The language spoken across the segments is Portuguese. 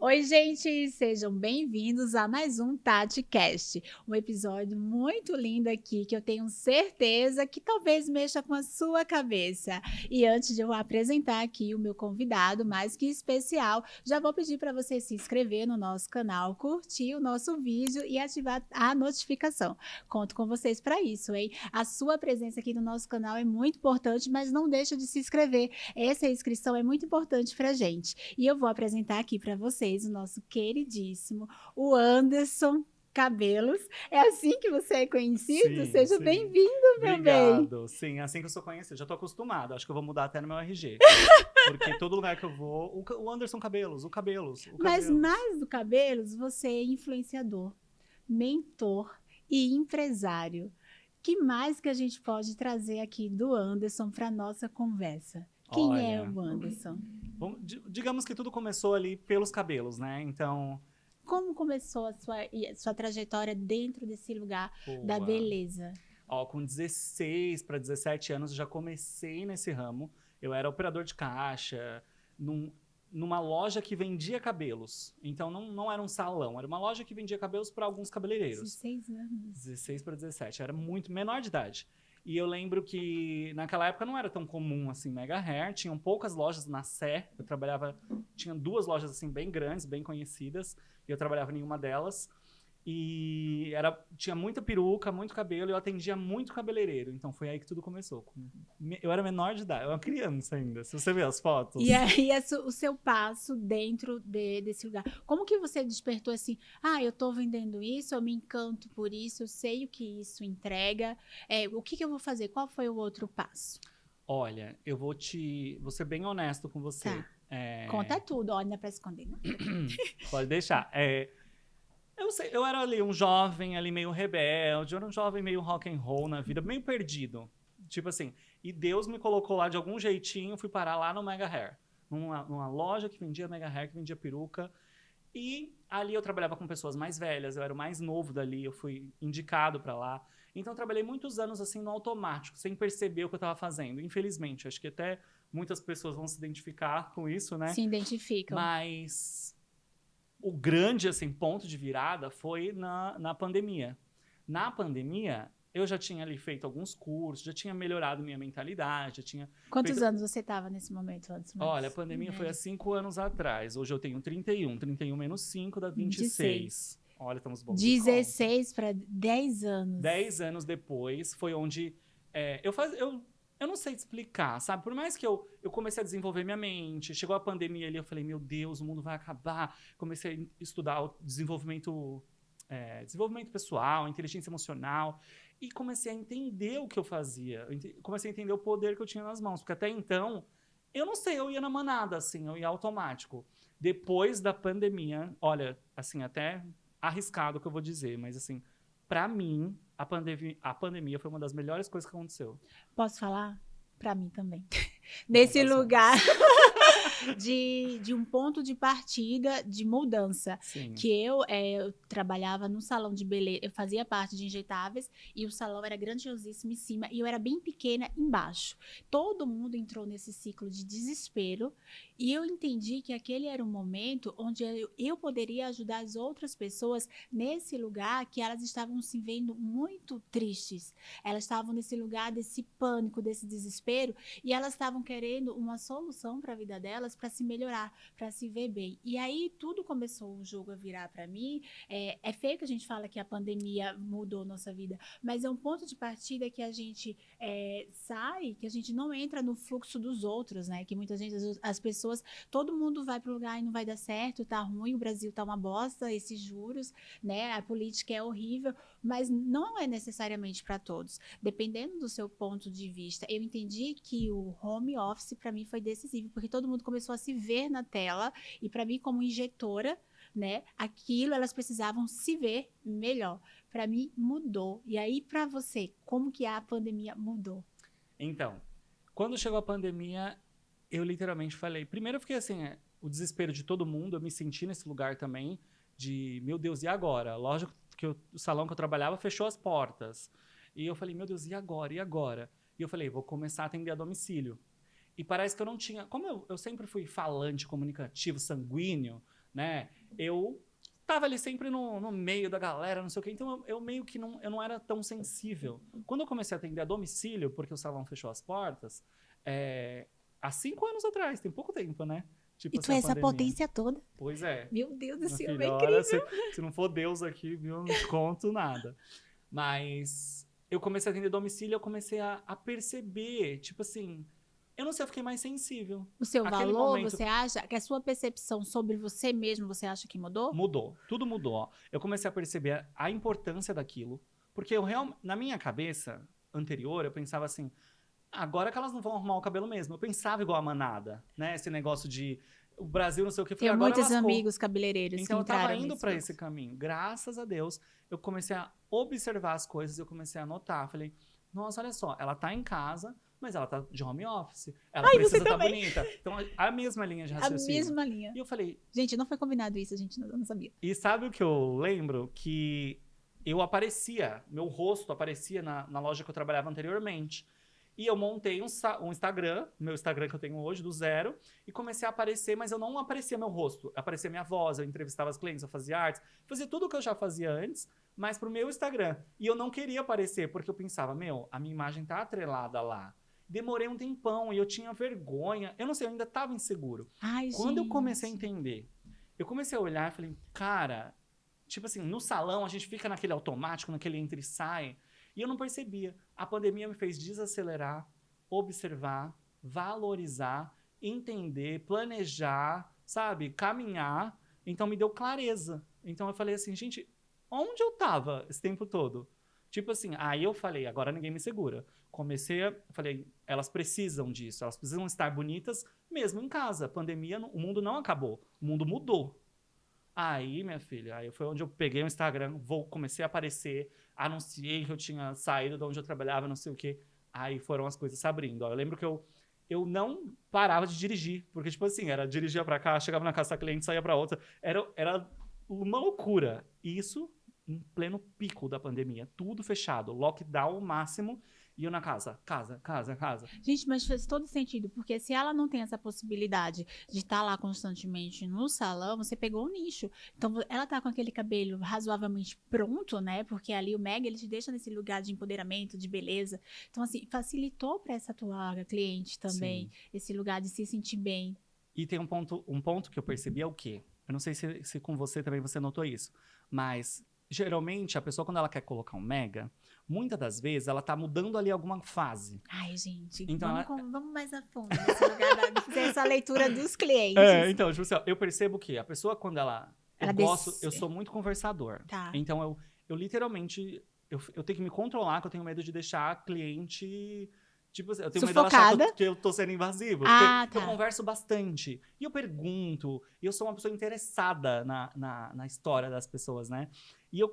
Oi, gente, sejam bem-vindos a mais um TatiCast, um episódio muito lindo aqui que eu tenho certeza que talvez mexa com a sua cabeça. E antes de eu apresentar aqui o meu convidado mais que especial, já vou pedir para você se inscrever no nosso canal, curtir o nosso vídeo e ativar a notificação. Conto com vocês para isso, hein? A sua presença aqui no nosso canal é muito importante, mas não deixa de se inscrever. Essa inscrição é muito importante para a gente. E eu vou apresentar aqui para vocês o nosso queridíssimo, o Anderson Cabelos. É assim que você é conhecido? Sim, Seja sim. bem-vindo, meu bem. Obrigado. Sim, é assim que eu sou conhecido. Já tô acostumado. Acho que eu vou mudar até no meu RG. Porque todo lugar que eu vou, o Anderson Cabelos, o Cabelos, o Mas Cabelos. mais do Cabelos, você é influenciador, mentor e empresário. Que mais que a gente pode trazer aqui do Anderson para nossa conversa? Quem é Olha, o Anderson? digamos que tudo começou ali pelos cabelos, né? Então, Como começou a sua trajetória dentro desse lugar da boa. beleza? Ó, com 16 para 17 anos eu já comecei nesse ramo. Eu era operador de caixa, numa loja que vendia cabelos. Então não era um salão, era uma loja que vendia cabelos para alguns cabeleireiros. 16 anos. 16 para 17, era muito menor de idade. E eu lembro que naquela época não era tão comum assim mega hair, tinham poucas lojas na Sé. Eu trabalhava, tinha duas lojas assim bem grandes, bem conhecidas, e eu trabalhava em uma delas. E tinha muita peruca, muito cabelo, e eu atendia muito cabeleireiro. Então foi aí que tudo começou. Eu era menor de idade, eu era uma criança ainda. Se você ver as E fotos. aí, o seu passo dentro desse lugar. Como que você despertou assim? Ah, eu tô vendendo isso, eu me encanto por isso, eu sei o que isso entrega. O que eu vou fazer? Qual foi o outro passo? Olha, vou ser bem honesto com você. Tá. Conta tudo, olha, não é pra esconder, não. Pode deixar. Eu era ali um jovem ali meio rebelde, eu era um jovem meio rock and roll na vida, meio perdido. Tipo assim, e Deus me colocou lá de algum jeitinho, fui parar lá no Mega Hair. Numa loja que vendia Mega Hair, que vendia peruca. E ali eu trabalhava com pessoas mais velhas, eu era o mais novo dali, eu fui indicado para lá. Então eu trabalhei muitos anos assim no automático, sem perceber o que eu estava fazendo. Infelizmente, acho que até muitas pessoas vão se identificar com isso, né? Se identificam. Mas o grande assim, ponto de virada foi na pandemia. Na pandemia, eu já tinha ali feito alguns cursos, já tinha melhorado minha mentalidade, já tinha Quantos feito... anos você estava nesse momento antes? Olha, a pandemia foi há 5 anos atrás. Hoje eu tenho 31. 31 menos 5 dá 26. Olha, estamos bons de conta. 16 para 10 anos. 10 anos depois foi onde eu não sei te explicar, sabe? Por mais que eu comecei a desenvolver minha mente, chegou a pandemia ali, eu falei, meu Deus, o mundo vai acabar. Comecei a estudar o desenvolvimento pessoal, inteligência emocional, e comecei a entender o que eu fazia. Comecei a entender o poder que eu tinha nas mãos, porque até então, eu não sei, eu ia na manada, assim, eu ia automático. Depois da pandemia, olha, assim, até arriscado o que eu vou dizer, mas assim, pra mim, a pandemia foi uma das melhores coisas que aconteceu. Posso falar? Para mim também. Então, Nesse das lugar mãos. de um ponto de partida de mudança. Sim. Que eu trabalhava num salão de beleza, eu fazia parte de injetáveis e o salão era grandiosíssimo em cima e eu era bem pequena embaixo. Todo mundo entrou nesse ciclo de desespero e eu entendi que aquele era um momento onde eu poderia ajudar as outras pessoas nesse lugar que elas estavam se vendo muito tristes. Elas estavam nesse lugar desse pânico, desse desespero e elas estavam querendo uma solução para a vida delas, para se melhorar, para se ver bem. E aí tudo começou o jogo a virar para mim. É feio que a gente fala que a pandemia mudou nossa vida, mas é um ponto de partida que a gente sai, que a gente não entra no fluxo dos outros, né? Que muita gente, as pessoas, todo mundo vai para o lugar e não vai dar certo, tá ruim, o Brasil tá uma bosta, esses juros, né? A política é horrível, mas não é necessariamente para todos. Dependendo do seu ponto de vista, eu entendi que o home office para mim foi decisivo, porque todo mundo começou a se ver na tela e para mim como injetora, né, aquilo elas precisavam se ver melhor. Para mim mudou. E aí para você, como que a pandemia mudou? Então, quando chegou a pandemia, eu literalmente falei. Primeiro, eu fiquei assim, o desespero de todo mundo, eu me senti nesse lugar também, de meu Deus, e agora? Lógico que o salão que eu trabalhava fechou as portas. E eu falei, meu Deus, e agora? E agora? E eu falei, vou começar a atender a domicílio. E parece que eu não tinha. Como eu sempre fui falante, comunicativo, sanguíneo, né? Eu tava ali sempre no meio da galera, não sei o quê. Então, eu meio que eu não era tão sensível. Quando eu comecei a atender a domicílio, porque o salão fechou as portas, há 5 anos atrás, tem pouco tempo, né? Tipo E tu assim, é a essa pandemia. potência toda. Pois é. Meu Deus do Minha céu, é filha, incrível. olha, se não for Deus aqui, viu, eu não te conto nada. Mas eu comecei a atender domicílio, eu comecei a perceber, tipo assim, eu não sei, eu fiquei mais sensível. O seu Aquele valor, momento você acha que a sua percepção sobre você mesmo, você acha que mudou? mudou, tudo mudou. Ó. Eu comecei a perceber a importância daquilo, porque na minha cabeça anterior, eu pensava assim, agora que elas não vão arrumar o cabelo mesmo. Eu pensava igual a manada, né? Esse negócio de o Brasil não sei o que, eu falei, Tenho agora muitos lascou. amigos cabeleireiros que Então eu tava entraram indo nesse para fluxo. esse caminho. Graças a Deus, eu comecei a observar as coisas, eu comecei a notar. Falei, nossa, olha só, ela tá em casa, mas ela tá de home office. Ela Ai, precisa você estar também. bonita. Então, a mesma linha de A raciocínio. mesma linha. E eu falei, Gente, não foi combinado isso, a gente não sabia. e sabe o que eu lembro? Que eu aparecia, meu rosto aparecia na loja que eu trabalhava anteriormente. E eu montei um Instagram, meu Instagram que eu tenho hoje, do zero, e comecei a aparecer, mas eu não aparecia meu rosto, aparecia minha voz, eu entrevistava as clientes, eu fazia artes, fazia tudo o que eu já fazia antes, mas pro meu Instagram. E eu não queria aparecer, porque eu pensava, a minha imagem tá atrelada lá. Demorei um tempão e eu tinha vergonha, eu não sei, eu ainda tava inseguro. Ai, Quando eu comecei a gente. entender, eu comecei a olhar e falei, cara, tipo assim, no salão a gente fica naquele automático, naquele entra e sai, e eu não percebia. A pandemia me fez desacelerar, observar, valorizar, entender, planejar, sabe, caminhar. Então me deu clareza. Então eu falei assim, gente, onde eu tava esse tempo todo? Tipo assim, aí eu falei, agora ninguém me segura. Falei, elas precisam disso, elas precisam estar bonitas mesmo em casa. A pandemia, o mundo não acabou, o mundo mudou. Aí, minha filha, aí foi onde eu peguei o Instagram, comecei a aparecer, anunciei que eu tinha saído de onde eu trabalhava, não sei o quê. Aí foram as coisas se abrindo. Ó. Eu lembro que eu não parava de dirigir, porque, tipo assim, era dirigia pra cá, chegava na casa da cliente, saía pra outra. Era uma loucura. Isso em pleno pico da pandemia. Tudo fechado, lockdown máximo. E eu na casa, casa. Gente, mas faz todo sentido, porque se ela não tem essa possibilidade de estar lá constantemente no salão, você pegou um nicho. Então, ela tá com aquele cabelo razoavelmente pronto, né? Porque ali o Mega, ele te deixa nesse lugar de empoderamento, de beleza. Então, assim, facilitou para essa tua cliente também, Sim. esse lugar de se sentir bem. E tem um ponto que eu percebi é o quê? Eu não sei se com você também você notou isso, mas geralmente a pessoa, quando ela quer colocar um mega, muitas das vezes ela tá mudando ali alguma fase. Ai, gente, Então, vamos mais a fundo nesse lugar de fazer essa leitura dos clientes. então, tipo assim, ó, eu percebo que a pessoa, quando eu sou muito conversador. Tá. Então, eu literalmente, eu tenho que me controlar, que eu tenho medo de deixar a cliente. Tipo, eu tenho medo dela achar que eu tô sendo invasivo. Porque eu converso bastante. E eu pergunto. E eu sou uma pessoa interessada na história das pessoas, né? E eu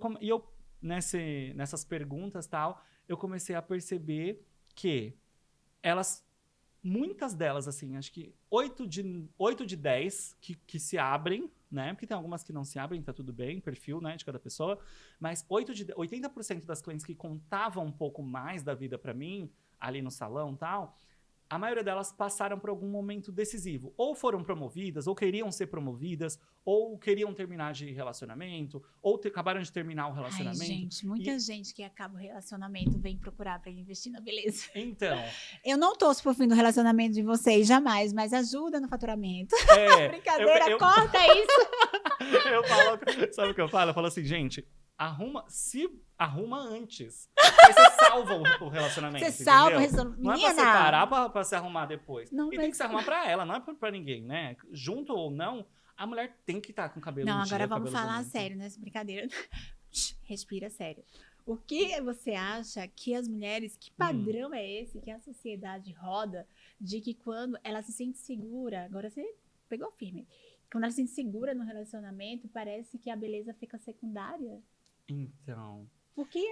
nessas perguntas e tal, eu comecei a perceber que muitas delas, assim, acho que 8 de 10 que se abrem, né? Porque tem algumas que não se abrem, tá tudo bem, perfil, né, de cada pessoa. Mas 80% das clientes que contavam um pouco mais da vida pra mim, ali no salão e tal, a maioria delas passaram por algum momento decisivo. Ou foram promovidas, ou queriam ser promovidas, ou queriam terminar de relacionamento, ou acabaram de terminar o relacionamento. Ai, gente, muita gente que acaba o relacionamento vem procurar para investir na beleza. Então... Eu não torço pro fim do relacionamento de vocês, jamais, mas ajuda no faturamento. Brincadeira, corta isso. Eu falo, sabe o que eu falo? Eu falo assim, gente, se arruma antes. Aí você salva o relacionamento. Você salva o entendeu? relacionamento. Não é pra separar pra se arrumar depois. Não, e tem que se arrumar pra ela, não é pra ninguém, né? Junto ou não, a mulher tem que estar com o cabelo Não, em dia, agora vamos falar bonito. sério nessa brincadeira. Respira sério. O que você acha que as mulheres, que padrão é esse que a sociedade roda de que quando ela se sente segura, agora você pegou firme, quando ela se sente segura no relacionamento, parece que a beleza fica secundária? Então, Porque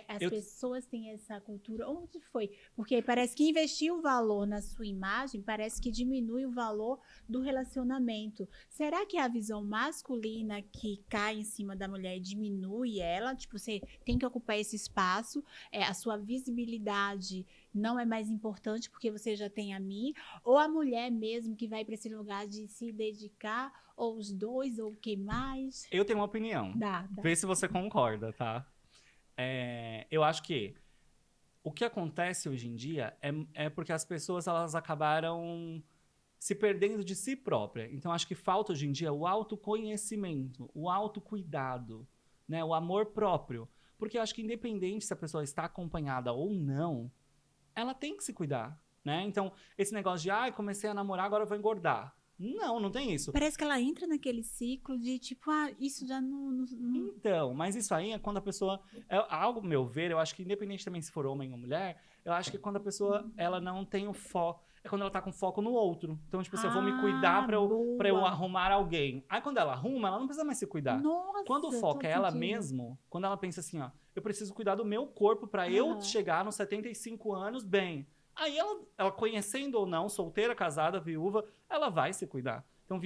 as Eu- pessoas têm essa cultura. Onde foi? Porque parece que investir o valor na sua imagem parece que diminui o valor do relacionamento. Será que é a visão masculina que cai em cima da mulher e diminui ela? Tipo, você tem que ocupar esse espaço, a sua visibilidade não é mais importante porque você já tem a mim? Ou a mulher mesmo que vai para esse lugar de se dedicar, ou os dois, ou o que mais? Eu tenho uma opinião. Dá. Vê se você concorda, tá? Eu acho que o que acontece hoje em dia é porque as pessoas elas acabaram se perdendo de si própria. Então, acho que falta hoje em dia o autoconhecimento, o autocuidado, né? O amor próprio. Porque eu acho que independente se a pessoa está acompanhada ou não, ela tem que se cuidar, né? Então, esse negócio de, comecei a namorar, agora eu vou engordar. Não tem isso. Parece que ela entra naquele ciclo de tipo, isso já não. Então, mas isso aí é quando a pessoa, algo meu ver, eu acho que independente também se for homem ou mulher, eu acho que quando a pessoa, ela não tem o foco, é quando ela tá com foco no outro. Então, tipo assim, eu vou me cuidar pra eu Boa. arrumar alguém. Aí quando ela arruma, ela não precisa mais se cuidar. Nossa, Quando o foco é todo ela sentido. mesmo, quando ela pensa assim, ó, eu preciso cuidar do meu corpo pra eu Aham. chegar nos 75 anos bem. Aí ela conhecendo ou não, solteira, casada, viúva, ela vai se cuidar. Então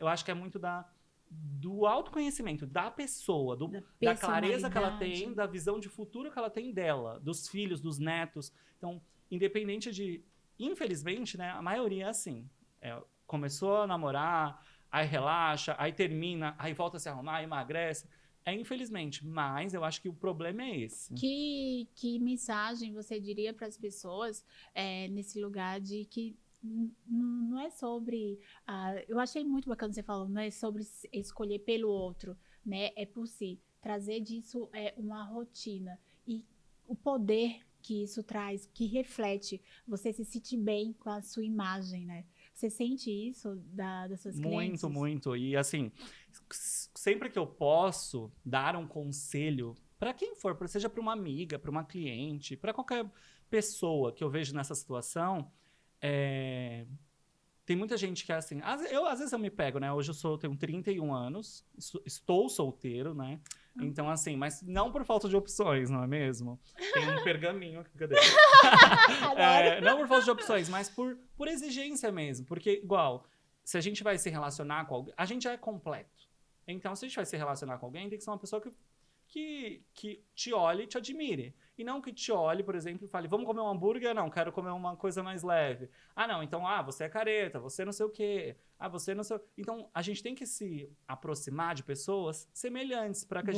eu acho que é muito do autoconhecimento da pessoa, da clareza que ela tem, personalidade. da visão de futuro que ela tem dela, dos filhos, dos netos. Então, independente de... Infelizmente, né, a maioria é assim. Começou a namorar, aí relaxa, aí termina, aí volta a se arrumar, emagrece. Infelizmente, mas eu acho que o problema é esse. Que mensagem você diria para as pessoas nesse lugar de que não é sobre. Eu achei muito bacana você falando, não é sobre escolher pelo outro, né? É por si. Trazer disso uma rotina. E o poder que isso traz, que reflete você se sentir bem com a sua imagem, né? Você sente isso das suas clientes? Muito, muito. E assim, sempre que eu posso dar um conselho para quem for, seja para uma amiga, para uma cliente, para qualquer pessoa que eu vejo nessa situação, tem muita gente que é assim. Às vezes eu me pego, né? Hoje eu tenho 31 anos, estou solteiro, né? Então, assim, mas não por falta de opções, não é mesmo? Tem um pergaminho aqui, cadê? Não por falta de opções, mas por exigência mesmo. Porque, igual, se a gente vai se relacionar com alguém, a gente já é completo. Então, se a gente vai se relacionar com alguém, tem que ser uma pessoa que te olhe e te admire. E não que te olhe, por exemplo, e fale, vamos comer um hambúrguer? Não, quero comer uma coisa mais leve. Não, então, você é careta, você não sei o quê. Você não sei... Então, a gente tem que se aproximar de pessoas semelhantes para que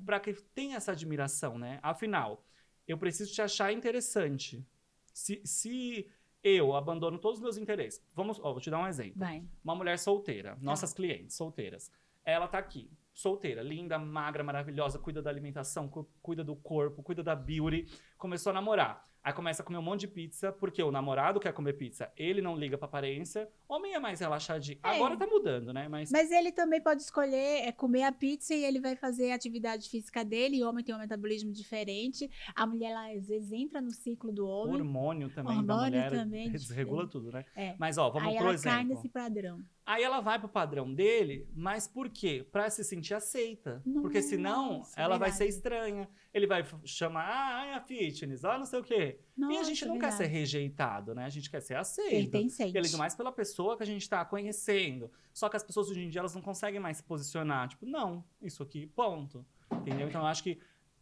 para que tenha essa admiração, né? Afinal, eu preciso te achar interessante. Se eu abandono todos os meus interesses... vou te dar um exemplo. Vai. Uma mulher solteira, nossas clientes solteiras. Ela tá aqui, solteira, linda, magra, maravilhosa, cuida da alimentação, cuida do corpo, cuida da beauty. Começou a namorar. Aí começa a comer um monte de pizza, porque o namorado quer comer pizza. Ele não liga pra aparência. Homem é mais relaxadinho. Agora tá mudando, né? Mas ele também pode escolher comer a pizza e ele vai fazer a atividade física dele. O homem tem um metabolismo diferente. A mulher, ela, às vezes, entra no ciclo do o homem. hormônio também da mulher desregula tudo, né? Mas, vamos aí pro ela exemplo. cai nesse padrão. Aí ela vai pro padrão dele, mas por quê? Pra se sentir aceita. Porque senão ela vai ser estranha. Ele vai chamar, a fitness, não sei o quê. E a gente não quer ser rejeitado, né? A gente quer ser aceito. Pertencente. E ainda mais pela pessoa que a gente tá conhecendo. Só que as pessoas hoje em dia, elas não conseguem mais se posicionar. Tipo, não, isso aqui, ponto. Entendeu? Então, eu acho que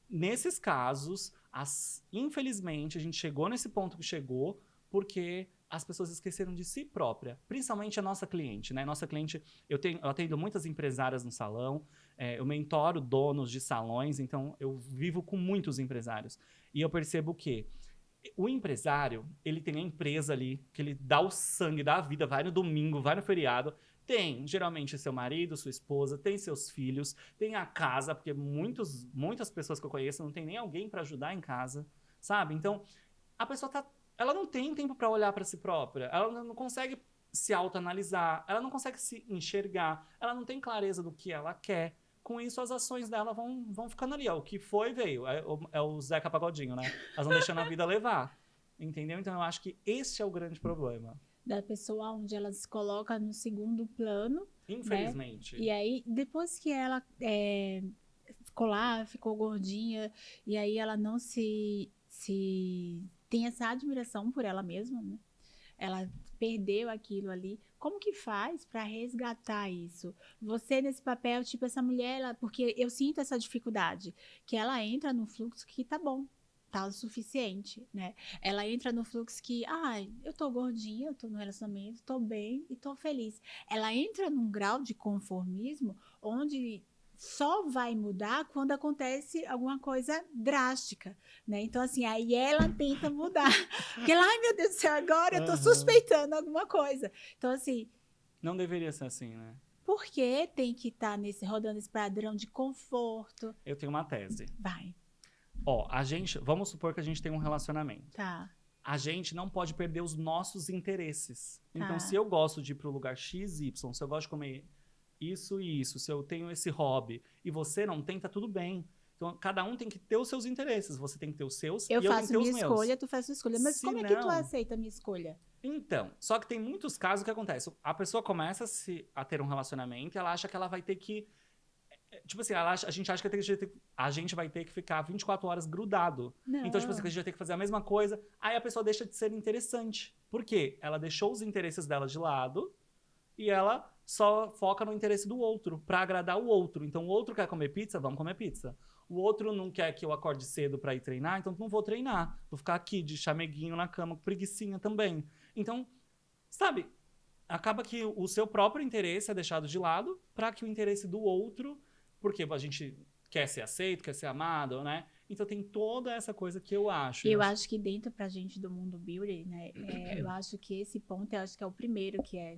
nesses casos, infelizmente, a gente chegou nesse ponto que chegou porque as pessoas esqueceram de si própria, principalmente a nossa cliente, né? Nossa cliente, eu atendo muitas empresárias no salão, eu mentoro donos de salões, então eu vivo com muitos empresários. E eu percebo que o empresário, ele tem a empresa ali, que ele dá o sangue, dá a vida, vai no domingo, vai no feriado, tem geralmente seu marido, sua esposa, tem seus filhos, tem a casa, porque muitas pessoas que eu conheço não tem nem alguém para ajudar em casa, sabe? Então, a pessoa ela não tem tempo para olhar para si própria, ela não consegue se autoanalisar, ela não consegue se enxergar, ela não tem clareza do que ela quer. Com isso, as ações dela vão ficando ali. O que foi, veio. É o Zeca Pagodinho, né? Elas vão deixando a vida levar. Entendeu? Então, eu acho que esse é o grande problema. Da pessoa onde ela se coloca no segundo plano. Infelizmente. Né? E aí, depois que ela ficou lá, ficou gordinha, e aí ela não se tem essa admiração por ela mesma, né? Ela perdeu aquilo ali. Como que faz para resgatar isso? Você nesse papel, tipo essa mulher, porque eu sinto essa dificuldade, que ela entra no fluxo que tá bom, tá o suficiente, né? Ela entra no fluxo que, eu tô gordinha, eu tô no relacionamento, tô bem e tô feliz. Ela entra num grau de conformismo onde só vai mudar quando acontece alguma coisa drástica, né? Então, assim, aí ela tenta mudar. Porque ela, ai meu Deus do céu, agora eu tô suspeitando alguma coisa. Então, assim. Não deveria ser assim, né? Por que tem que estar rodando esse padrão de conforto? Eu tenho uma tese. Vai. Ó, vamos supor que a gente tem um relacionamento. Tá. A gente não pode perder os nossos interesses. Tá. Então, se eu gosto de ir pro lugar X, Y, se eu gosto de comer isso e isso, se eu tenho esse hobby e você não tem, tá tudo bem. Então, cada um tem que ter os seus interesses. Você tem que ter os seus e eu tenho que ter os meus. Eu faço minha escolha, tu faz sua escolha. Mas como é que tu não... aceita a minha escolha? Então, só que tem muitos casos que acontece. A pessoa começa a ter um relacionamento e ela acha que ela vai ter que... Tipo assim, a gente acha que a gente vai ter que ficar 24 horas grudado. Não. Então, tipo assim, que a gente vai ter que fazer a mesma coisa. Aí a pessoa deixa de ser interessante. Por quê? Ela deixou os interesses dela de lado e ela só foca no interesse do outro, pra agradar o outro. Então, o outro quer comer pizza, vamos comer pizza. O outro não quer que eu acorde cedo pra ir treinar, então não vou treinar. Vou ficar aqui de chameguinho na cama, com preguicinha também. Então, sabe, acaba que o seu próprio interesse é deixado de lado pra que o interesse do outro, porque a gente quer ser aceito, quer ser amado, né? Então tem toda essa coisa que eu acho. Eu acho que dentro pra gente do mundo beauty, né, eu acho que esse ponto, eu acho que é o primeiro que é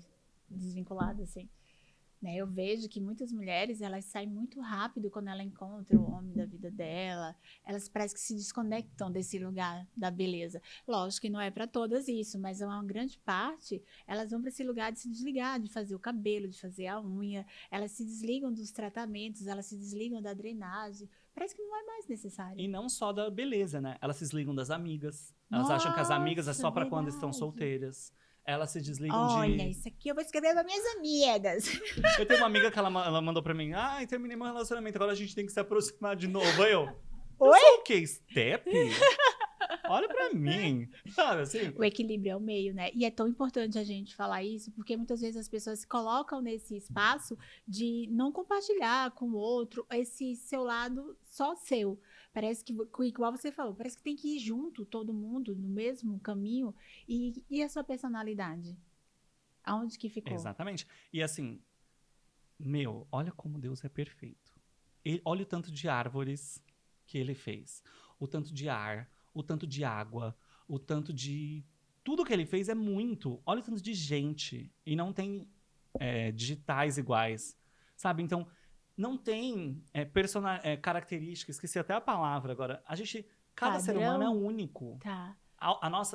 desvinculado, assim. Né? Eu vejo que muitas mulheres, elas saem muito rápido quando ela encontra o homem da vida dela. Elas parecem que se desconectam desse lugar da beleza. Lógico que não é para todas isso, mas é uma grande parte, elas vão para esse lugar de se desligar, de fazer o cabelo, de fazer a unha. Elas se desligam dos tratamentos, elas se desligam da drenagem. Parece que não é mais necessário. E não só da beleza, né? Elas se desligam das amigas. Elas acham que as amigas é só para quando estão solteiras. Elas se desligam Olha, isso aqui eu vou escrever para minhas amigas. Eu tenho uma amiga que ela mandou pra mim, terminei meu relacionamento, agora a gente tem que se aproximar de novo. Aí eu sou o quê? Step? Olha pra mim. Sabe assim? O equilíbrio é o meio, né? E é tão importante a gente falar isso, porque muitas vezes as pessoas se colocam nesse espaço de não compartilhar com o outro esse seu lado só seu. Parece que, igual você falou, parece que tem que ir junto, todo mundo, no mesmo caminho. E a sua personalidade? Aonde que ficou? Exatamente. E assim, olha como Deus é perfeito. Olha o tanto de árvores que ele fez. O tanto de ar, o tanto de água, o tanto de... Tudo que ele fez é muito. Olha o tanto de gente. E não tem digitais iguais. Sabe? Então, não tem características, esqueci até a palavra agora. Cada ser humano é único. Tá.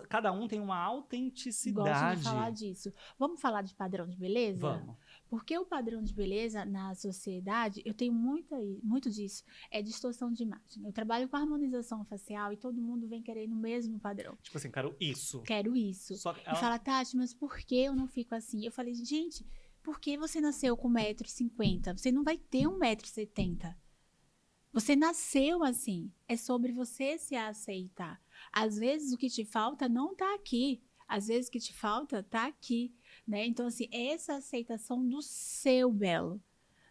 Cada um tem uma autenticidade. Gosto de falar disso. Vamos falar de padrão de beleza? Vamos. Porque o padrão de beleza na sociedade, eu tenho muito disso, é distorção de imagem. Eu trabalho com harmonização facial e todo mundo vem querendo o mesmo padrão. Tipo assim, quero isso. Quero isso. Só que E fala, Tati, mas por que eu não fico assim? Eu falei, gente, por que você nasceu com 1,50 m? Você não vai ter 1,70 m. Você nasceu assim. É sobre você se aceitar. Às vezes o que te falta não tá aqui. Às vezes o que te falta tá aqui, né? Então, assim, essa aceitação do seu belo,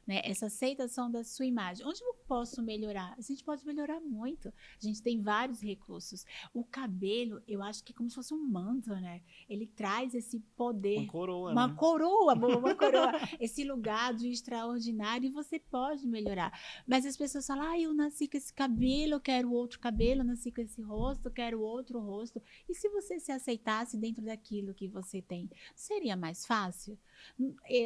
né? Essa aceitação da sua imagem. Onde eu posso melhorar? A gente pode melhorar muito. A gente tem vários recursos. O cabelo, eu acho que é como se fosse um manto, né? Ele traz esse poder. Uma coroa, uma né? coroa, uma coroa. Esse lugar de extraordinário e você pode melhorar. Mas as pessoas falam, eu nasci com esse cabelo, eu quero outro cabelo, eu nasci com esse rosto, eu quero outro rosto. E se você se aceitasse dentro daquilo que você tem, seria mais fácil?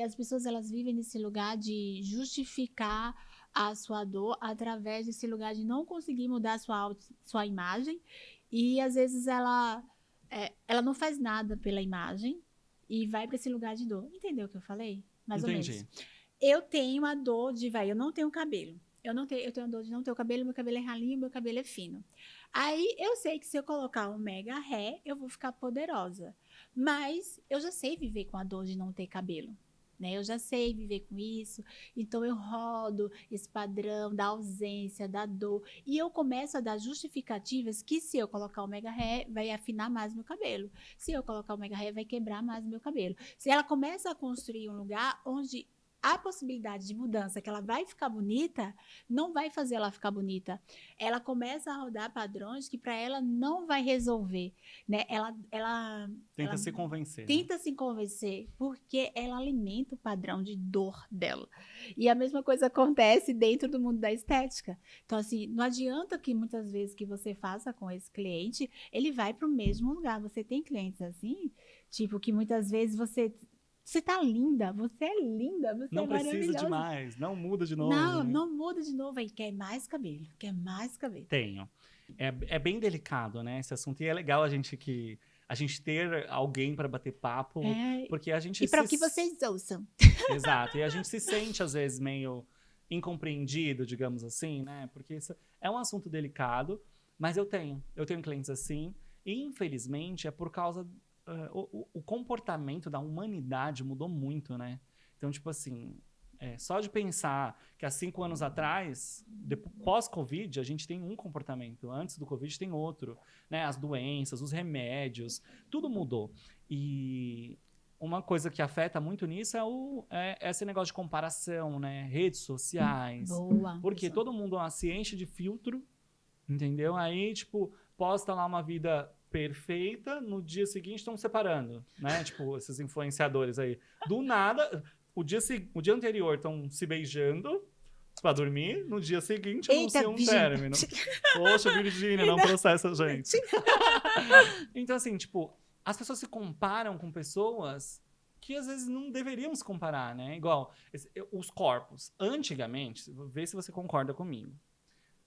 As pessoas, elas vivem nesse lugar de justificar a sua dor através desse lugar de não conseguir mudar a sua imagem, e às vezes ela não faz nada pela imagem e vai para esse lugar de dor. Entendeu o que eu falei? Mais Entendi. ou menos. Eu tenho a dor de, eu não tenho cabelo. Eu tenho a dor de não ter o cabelo, meu cabelo é ralinho, meu cabelo é fino. Aí eu sei que se eu colocar um mega ré, eu vou ficar poderosa. Mas eu já sei viver com a dor de não ter cabelo. né? Eu já sei viver com isso, então eu rodo esse padrão da ausência, da dor, e eu começo a dar justificativas que se eu colocar o mega hair, vai afinar mais meu cabelo. Se eu colocar o mega hair, vai quebrar mais meu cabelo. Se ela começa a construir um lugar onde a possibilidade de mudança, que ela vai ficar bonita, não vai fazer ela ficar bonita. Ela começa a rodar padrões que para ela não vai resolver, né? Tenta se convencer. Né? Tenta se convencer, porque ela alimenta o padrão de dor dela. E a mesma coisa acontece dentro do mundo da estética. Então, assim, não adianta que muitas vezes que você faça com esse cliente, ele vai para o mesmo lugar. Você tem clientes assim, tipo, que muitas vezes você tá linda, você é linda, você não é maravilhosa. Não precisa demais, não muda de novo. Não, né? não muda de novo. Aí quer mais cabelo, quer mais cabelo. Tenho. É bem delicado, né, esse assunto. E é legal a gente ter alguém para bater papo, porque a gente... E para que vocês ouçam. Exato. E a gente se sente, às vezes, meio incompreendido, digamos assim, né? Porque isso é um assunto delicado, mas eu tenho clientes assim. E, infelizmente, é por causa... o comportamento da humanidade mudou muito, né? Então, tipo assim, só de pensar que há 5 anos atrás, pós-Covid, a gente tem um comportamento. Antes do Covid tem outro. Né? As doenças, os remédios, tudo mudou. E uma coisa que afeta muito nisso é esse negócio de comparação, né? Redes sociais. Boa. Porque todo mundo se enche de filtro, entendeu? Aí, tipo, posta lá uma vida... perfeita, no dia seguinte estão separando, né? Tipo, esses influenciadores aí. Do nada, o dia anterior estão se beijando pra dormir, no dia seguinte anunciam um término. Poxa, Virgínia, não processa a gente. Então, assim, tipo, as pessoas se comparam com pessoas que às vezes não deveríamos comparar, né? Igual, os corpos. Antigamente, vê se você concorda comigo.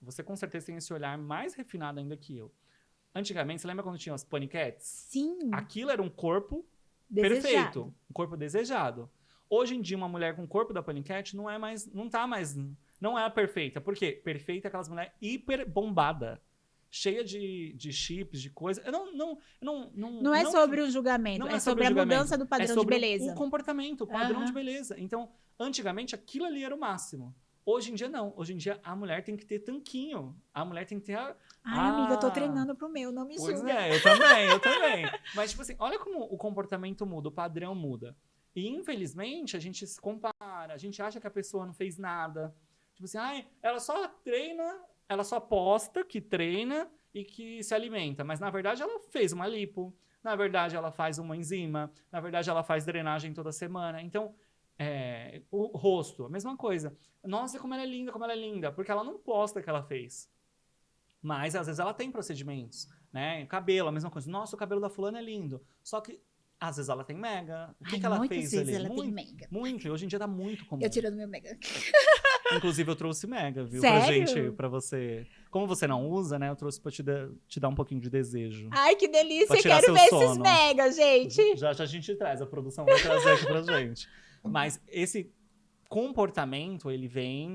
Você com certeza tem esse olhar mais refinado ainda que eu. Antigamente, você lembra quando tinha as paniquetes? Sim. Aquilo era um corpo desejado. Perfeito, um corpo desejado. Hoje em dia, uma mulher com o corpo da paniquete não é a perfeita. Por quê? Perfeita é aquelas mulheres hiper bombada, cheia de chips, de coisa. Não é sobre o julgamento, é sobre a mudança do padrão de beleza. O comportamento, o padrão de beleza. Então, antigamente, aquilo ali era o máximo. Hoje em dia, não. Hoje em dia, a mulher tem que ter tanquinho. A mulher tem que ter... Amiga, eu tô treinando pro meu, não me julga. Pois eu também. Mas, tipo assim, olha como o comportamento muda, o padrão muda. E, infelizmente, a gente se compara, a gente acha que a pessoa não fez nada. Tipo assim, ela só treina, ela só posta que treina e que se alimenta. Mas, na verdade, ela fez uma lipo. Na verdade, ela faz uma enzima. Na verdade, ela faz drenagem toda semana. Então... o rosto, a mesma coisa. Nossa, como ela é linda, porque ela não posta que ela fez. Mas, às vezes, ela tem procedimentos, né? O cabelo, a mesma coisa. Nossa, o cabelo da fulana é lindo. Só que, às vezes, ela tem mega. O que ela fez ali? Ela tem mega. Muito, e hoje em dia tá muito comum. Eu tirando meu mega. Inclusive, eu trouxe mega, viu? Sério? Pra gente, pra você... Como você não usa, né? Eu trouxe pra te dar um pouquinho de desejo. Ai, que delícia! Pra tirar Quero ver sono. esses mega, gente! Já a gente traz, a produção vai trazer aqui pra gente. Mas esse comportamento, ele vem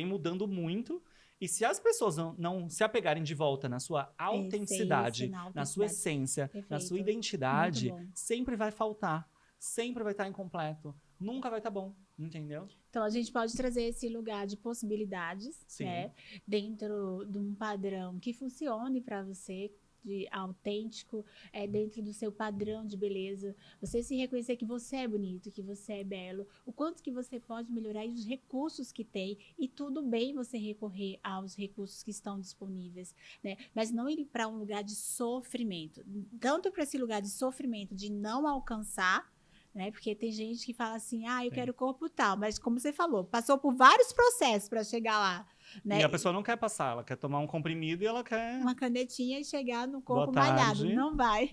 mudando muito. E se as pessoas não se apegarem de volta na sua autenticidade, na sua essência, na sua identidade, sempre vai faltar. Sempre vai estar incompleto. Nunca vai estar bom, entendeu? Então, a gente pode trazer esse lugar de possibilidades, né? Dentro de um padrão que funcione para você, de autêntico, dentro do seu padrão de beleza, você se reconhecer que você é bonito, que você é belo, o quanto que você pode melhorar e os recursos que tem, e tudo bem você recorrer aos recursos que estão disponíveis, né? Mas não ir para um lugar de sofrimento, tanto para esse lugar de sofrimento de não alcançar, né? Porque tem gente que fala assim, eu quero corpo tal, mas como você falou, passou por vários processos para chegar lá. Né? E a pessoa não quer passar, ela quer tomar um comprimido e ela quer... uma canetinha e chegar no corpo malhado. Não vai.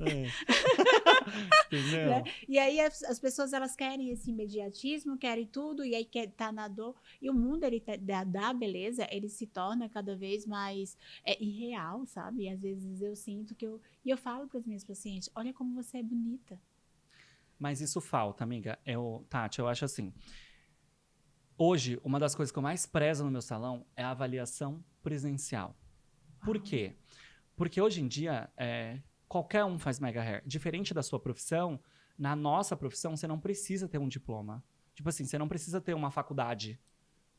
Entendeu? Né? E aí as pessoas, elas querem esse imediatismo, querem tudo, e aí quer tá na dor. E o mundo, ele da beleza, ele se torna cada vez mais irreal, sabe? E às vezes eu sinto que eu falo para as minhas pacientes, olha como você é bonita. Mas isso falta, amiga. Tati, eu acho assim... Hoje, uma das coisas que eu mais prezo no meu salão é a avaliação presencial. Por quê? Porque hoje em dia, qualquer um faz mega hair. Diferente da sua profissão, Na nossa profissão, você não precisa ter um diploma. Tipo assim, você não precisa ter uma faculdade.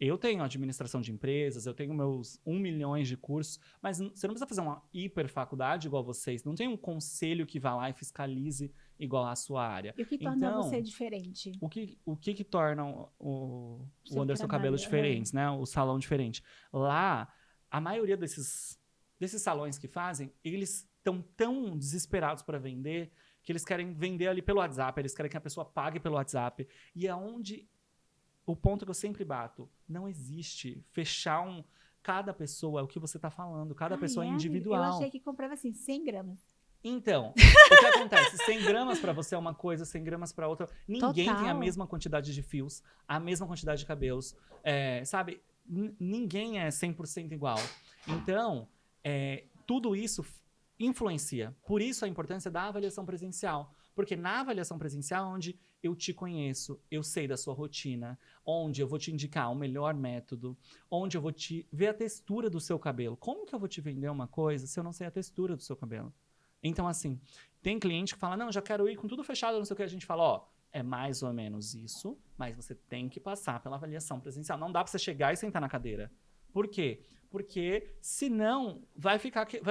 Eu tenho administração de empresas, eu tenho meus 1 milhão de cursos, mas você não precisa fazer uma hiperfaculdade igual vocês. Não tem um conselho que vá lá e fiscalize igual a sua área. E o que torna Então, você diferente? o que torna o Seu Anderson trabalho, Cabelos diferentes, né? O salão diferente. Lá, a maioria desses salões que fazem, eles estão tão desesperados para vender que eles querem vender ali pelo WhatsApp, eles querem que a pessoa pague pelo WhatsApp. E é onde o ponto que eu sempre bato, não existe fechar cada pessoa é o que você está falando, cada pessoa é amiga? individual. Eu achei que comprava assim, 100 gramas. Então, o que acontece? 100 gramas para você é uma coisa, 100 gramas para outra. Ninguém tem a Total. mesma quantidade de fios, a mesma quantidade de cabelos, sabe? Ninguém é 100% igual. Então, tudo isso influencia. Por isso a importância da avaliação presencial. Porque na avaliação presencial, onde eu te conheço, eu sei da sua rotina, onde eu vou te indicar o melhor método, onde eu vou te ver a textura do seu cabelo. Como que eu vou te vender uma coisa se eu não sei a textura do seu cabelo? Então, assim, tem cliente que fala, não, já quero ir com tudo fechado, não sei o que. A gente fala, ó, é mais ou menos isso, mas você tem que passar pela avaliação presencial. Não dá pra você chegar e sentar na cadeira. Por quê? Porque senão vai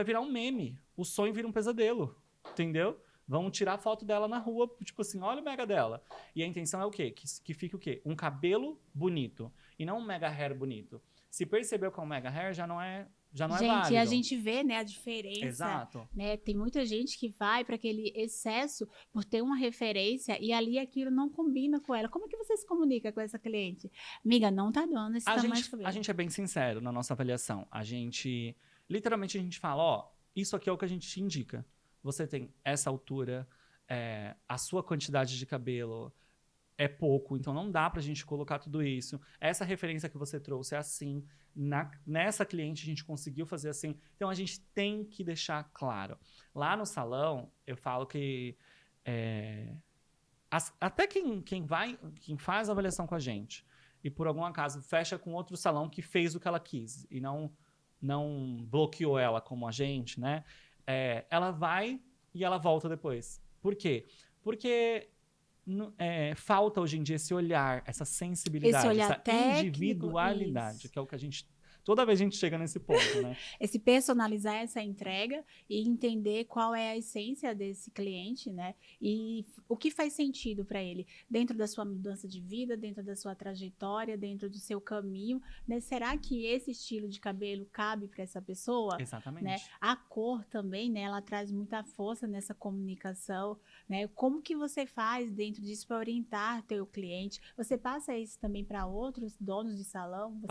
virar um meme. O sonho vira um pesadelo, entendeu? Vão tirar foto dela na rua, tipo assim, olha o mega dela. E a intenção é o quê? Que fique o quê? Um cabelo bonito. E não um mega hair bonito. Se percebeu que é um mega hair, já não é Gente, válido. e a gente vê, né, a diferença. Exato. Né? Tem muita gente que vai para aquele excesso por ter uma referência e ali aquilo não combina com ela. Como é que você se comunica com essa cliente? Amiga, não tá dando esse tamanho de cabelo. A gente é bem sincero na nossa avaliação. Literalmente, a gente fala, ó, isso aqui é o que a gente te indica. Você tem essa altura, a sua quantidade de cabelo é pouco, então não dá pra gente colocar tudo isso. Essa referência que você trouxe é assim. Nessa cliente a gente conseguiu fazer assim. Então a gente tem que deixar claro. Lá no salão, eu falo que até quem faz a avaliação com a gente e por algum acaso fecha com outro salão que fez o que ela quis e não bloqueou ela como a gente, né? Ela vai e ela volta depois. Por quê? Porque falta hoje em dia esse olhar, essa sensibilidade, Esse olhar essa técnico, individualidade, isso. que é o que a gente... Toda vez a gente chega nesse ponto, né? Esse personalizar essa entrega e entender qual é a essência desse cliente, né? E o que faz sentido para ele dentro da sua mudança de vida, dentro da sua trajetória, dentro do seu caminho, né? Será que esse estilo de cabelo cabe para essa pessoa? Exatamente. Né? A cor também, né? Ela traz muita força nessa comunicação, né? Como que você faz dentro disso para orientar teu cliente? Você passa isso também para outros donos de salão?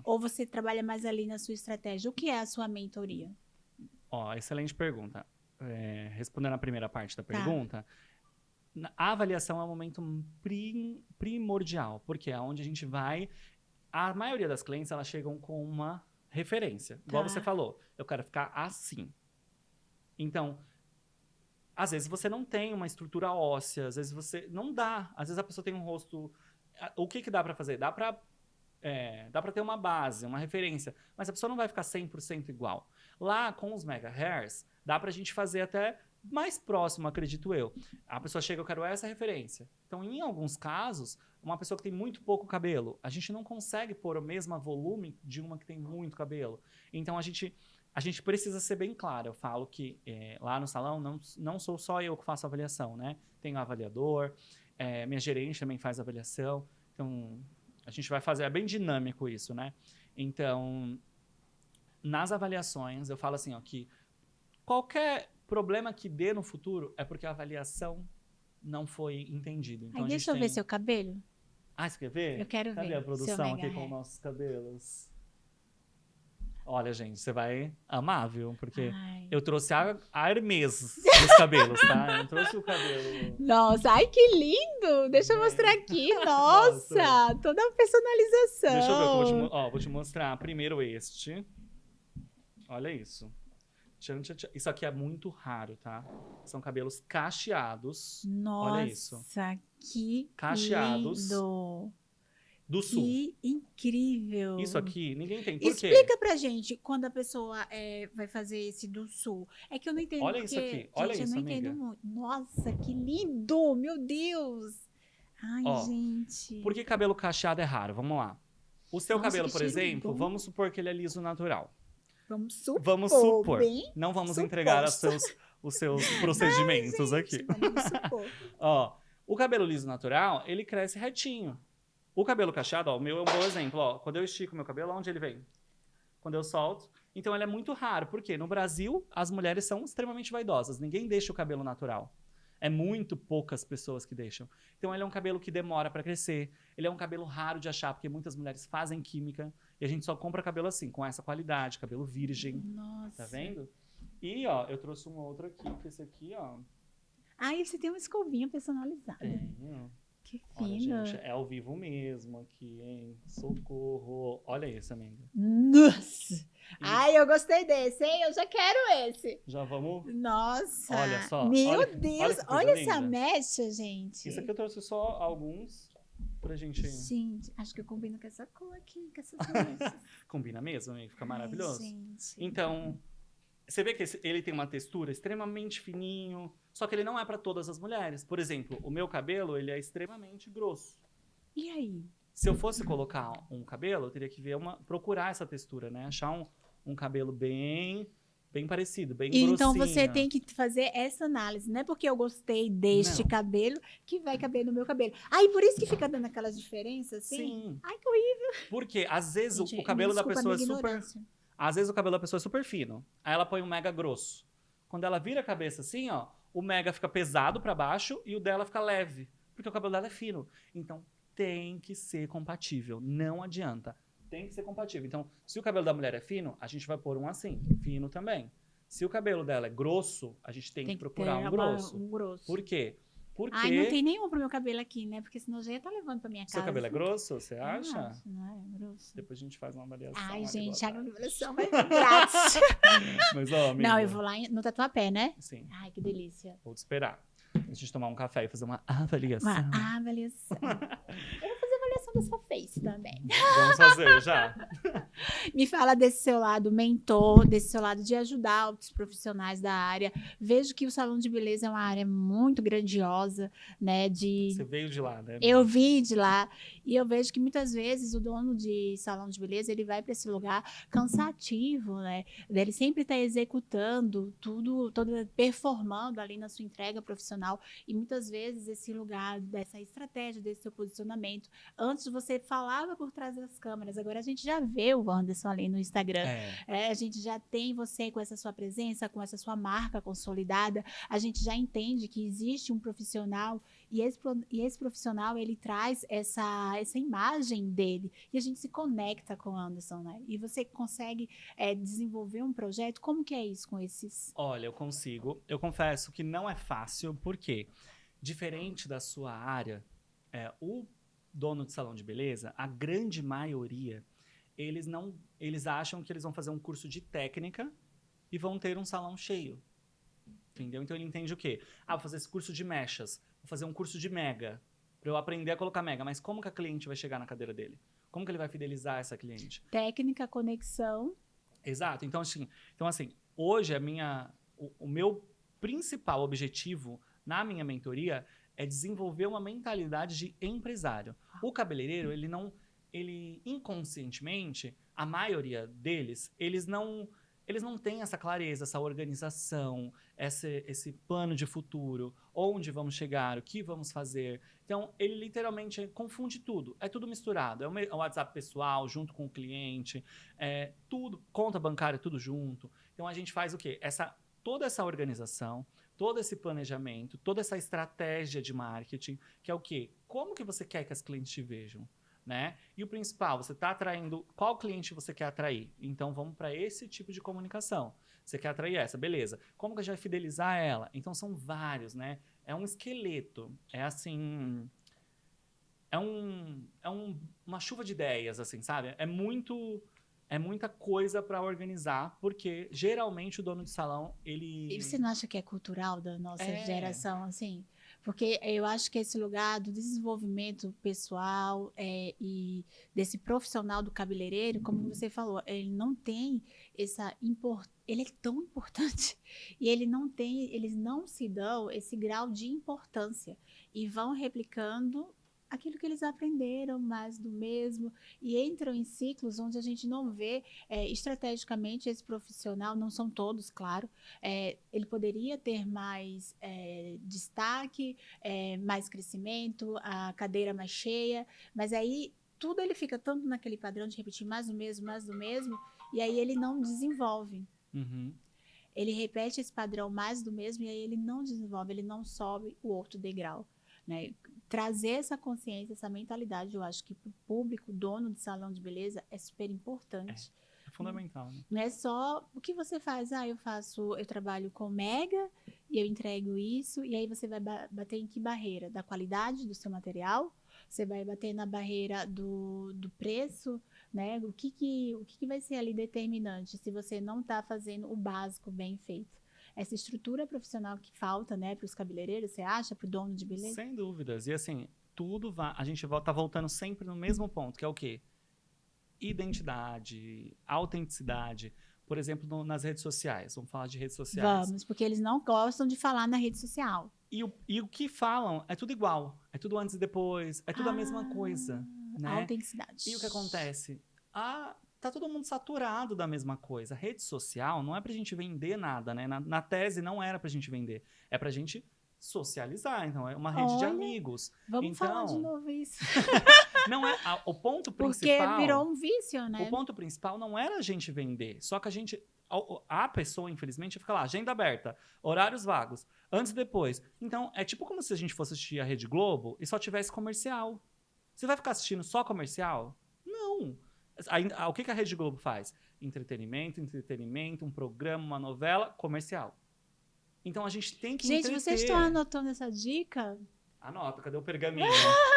Ou você trabalha mais ali na sua estratégia? O que é a sua mentoria? Excelente pergunta. Respondendo a primeira parte da pergunta, a avaliação é um momento primordial, porque é onde a gente vai... A maioria das clientes, elas chegam com uma referência. Igual você falou, eu quero ficar assim. Então, às vezes você não tem uma estrutura óssea, às vezes você... Não dá. Às vezes a pessoa tem um rosto... O que dá pra fazer? Dá pra ter uma base, uma referência, mas a pessoa não vai ficar 100% igual. Lá, com os mega hairs, dá pra gente fazer até mais próximo, acredito eu. A pessoa chega, eu quero essa referência. Então, em alguns casos, uma pessoa que tem muito pouco cabelo, a gente não consegue pôr o mesmo volume de uma que tem muito cabelo. Então, a gente precisa ser bem claro. Eu falo que lá no salão não sou só eu que faço avaliação, né? Tem o avaliador, minha gerente também faz avaliação. Então, a gente vai fazer, é bem dinâmico isso, né? Então, nas avaliações, eu falo assim, ó, que qualquer problema que dê no futuro é porque a avaliação não foi entendida. Então, deixa eu ver seu cabelo. Você quer ver? Eu quero ver. Cadê a produção aqui com nossos cabelos? Olha, gente, você vai amar, viu? Porque eu trouxe a Hermès dos cabelos, tá? Eu trouxe o cabelo... Nossa, ai, que lindo! Deixa eu mostrar aqui. Nossa, toda a personalização. Deixa eu ver, vou te mostrar primeiro este. Olha isso. Isso aqui é muito raro, tá? São cabelos cacheados. Nossa, olha isso. Que cacheados. lindo! do sul. Que incrível! Isso aqui, ninguém tem. Por quê? Explica pra gente quando a pessoa vai fazer esse do sul. É que eu não entendo. Olha isso porque, aqui, olha gente, isso, eu não amiga. entendo muito. Nossa, que lindo! Meu Deus! Ai, Ó, gente. Por que cabelo cacheado é raro? Vamos lá. O seu Nossa, cabelo, que por cheiro exemplo, bom. vamos supor que ele é liso natural. Vamos supor. Vamos supor. Bem Não vamos suposto. entregar os seus procedimentos aqui. Vamos supor. Ó, o cabelo liso natural, ele cresce retinho. O cabelo cacheado, ó, o meu é um bom exemplo. Ó, quando eu estico meu cabelo, onde ele vem? Quando eu solto. Então, ele é muito raro. Por quê? No Brasil, as mulheres são extremamente vaidosas. Ninguém deixa o cabelo natural. É muito poucas pessoas que deixam. Então, ele é um cabelo que demora para crescer. Ele é um cabelo raro de achar, porque muitas mulheres fazem química. E a gente só compra cabelo assim, com essa qualidade, cabelo virgem. Nossa. Tá vendo? E, ó, eu trouxe um outro aqui, que esse aqui, ó. Ai, você tem uma escovinha personalizada. Tenho. Que Olha, fina. gente, é ao vivo mesmo aqui, hein? Socorro. Olha esse, amiga. Nossa. Ai, eu gostei desse, hein? Eu já quero esse. Já vamos... Nossa. Olha só, Meu olha- Deus. olha que coisa Olha essa linda. mecha, gente. Isso aqui eu trouxe só alguns pra gente... Gente, acho que eu combino com essa cor aqui, com essas mechas. Combina mesmo, amigo? Fica Ai, maravilhoso. gente. Então, você vê que ele tem uma textura extremamente fininho, só que ele não é pra todas as mulheres. Por exemplo, o meu cabelo, ele é extremamente grosso. E aí? Se eu fosse colocar um cabelo, eu teria que ver procurar essa textura, né? Achar um cabelo bem parecido, bem E grossinho. então você tem que fazer essa análise. Não é porque eu gostei deste Não. cabelo que vai caber no meu cabelo. Aí por isso que fica dando aquelas diferenças, assim? Sim. Ai, que horrível. Porque às vezes Gente, o cabelo me da desculpa a pessoa é minha super... ignorância. Às vezes o cabelo da pessoa é super fino. Aí ela põe um mega grosso. Quando ela vira a cabeça assim, ó, o mega fica pesado pra baixo e o dela fica leve. Porque o cabelo dela é fino. Então tem que ser compatível. Não adianta. Tem que ser compatível. Então, se o cabelo da mulher é fino, a gente vai pôr um assim, fino também. Se o cabelo dela é grosso, a gente tem que procurar ter um grosso. um grosso. Por quê? Porque Ai, não tem nenhum pro meu cabelo aqui, né? Porque senão eu já ia estar levando pra minha casa. seu cabelo é grosso, você Eu acha? acho, não é grosso. Depois a gente faz uma avaliação. Ai, ali gente, do a ataque. avaliação vai vir grátis. Mas, ó, amiga, Não, eu vou lá no Tatuapé, né? Sim, Ai, que delícia. vou te esperar. A gente tomar um café e fazer uma avaliação. Uma avaliação. Eu vou fazer avaliação da sua face também. Vamos fazer já. Me fala desse seu lado mentor, desse seu lado de ajudar outros profissionais da área. Vejo que o salão de beleza é uma área muito grandiosa, né? Você veio de lá, né? Eu vim de lá e eu vejo que muitas vezes o dono de salão de beleza ele vai para esse lugar cansativo, né? Ele sempre está executando tudo, performando ali na sua entrega profissional e muitas vezes esse lugar dessa estratégia, desse seu posicionamento, antes você falava por trás das câmeras, agora a gente já vê o Anderson ali no Instagram. A gente já tem você com essa sua presença, com essa sua marca consolidada, a gente já entende que existe um profissional e esse profissional, ele traz essa imagem dele e a gente se conecta com o Anderson, né? E você consegue desenvolver um projeto, como que é isso com esses? Olha, eu consigo. Eu confesso que não é fácil, porque diferente da sua área, o dono de salão de beleza, a grande maioria, eles acham que eles vão fazer um curso de técnica e vão ter um salão cheio. Entendeu? Então ele entende o quê? Vou fazer esse curso de mechas, vou fazer um curso de mega, para eu aprender a colocar mega. Mas como que a cliente vai chegar na cadeira dele? Como que ele vai fidelizar essa cliente? Técnica, conexão. Exato. Então, assim hoje o meu principal objetivo na minha mentoria é desenvolver uma mentalidade de empresário. O cabeleireiro, ele inconscientemente, a maioria deles, eles não têm essa clareza, essa organização, esse plano de futuro, onde vamos chegar, o que vamos fazer. Então, ele literalmente confunde tudo. É tudo misturado. É o WhatsApp pessoal junto com o cliente, tudo, conta bancária, tudo junto. Então, a gente faz o quê? Toda essa organização, todo esse planejamento, toda essa estratégia de marketing, que é o quê? Como que você quer que as clientes te vejam? Né? E o principal, você está atraindo... Qual cliente você quer atrair? Então, vamos para esse tipo de comunicação. Você quer atrair essa, beleza. Como que a gente vai fidelizar ela? Então, são vários, né? É um esqueleto. É assim... uma chuva de ideias, assim, sabe? É muita coisa para organizar, porque geralmente o dono de salão, ele... E você não acha que é cultural da nossa geração, assim? Porque eu acho que esse lugar do desenvolvimento pessoal e desse profissional do cabeleireiro, como você falou, ele não tem essa importância. Ele é tão importante e eles não se dão esse grau de importância e vão replicando aquilo que eles aprenderam, mais do mesmo, e entram em ciclos onde a gente não vê estrategicamente esse profissional, não são todos, claro, ele poderia ter mais destaque, mais crescimento, a cadeira mais cheia, mas aí tudo ele fica tanto naquele padrão de repetir mais do mesmo, e aí ele não desenvolve. Uhum. Ele repete esse padrão mais do mesmo e aí ele não desenvolve, ele não sobe o outro degrau. Né? Trazer essa consciência, essa mentalidade, eu acho que para o público, dono de salão de beleza, é super importante. É fundamental, né? Não é só o que você faz. Eu trabalho com Mega e eu entrego isso, e aí você vai bater em que barreira? Da qualidade do seu material? Você vai bater na barreira do preço, né? O que vai ser ali determinante se você não está fazendo o básico bem feito? Essa estrutura profissional que falta, né, para os cabeleireiros, você acha, para o dono de beleza? Sem dúvidas. E assim, a gente tá voltando sempre no mesmo ponto, que é o quê? Identidade, autenticidade. Por exemplo, nas redes sociais. Vamos falar de redes sociais. Vamos, porque eles não gostam de falar na rede social. E o que falam é tudo igual. É tudo antes e depois. É tudo a mesma coisa. Né? Autenticidade. E o que acontece? Tá todo mundo saturado da mesma coisa. Rede social não é pra gente vender nada, né? Na tese não era pra gente vender. É pra gente socializar. Então, é uma rede de amigos. Vamos falar de novo isso. Não é o ponto principal. Porque virou um vício, né? O ponto principal não era a gente vender. Só que a pessoa, infelizmente, fica lá, agenda aberta, horários vagos, antes e depois. Então, é tipo como se a gente fosse assistir a Rede Globo e só tivesse comercial. Você vai ficar assistindo só comercial? Não. O que a Rede Globo faz? Entretenimento, um programa, uma novela, comercial. Então a gente tem que entreter. Gente, vocês estão anotando essa dica? Anota, cadê o pergaminho?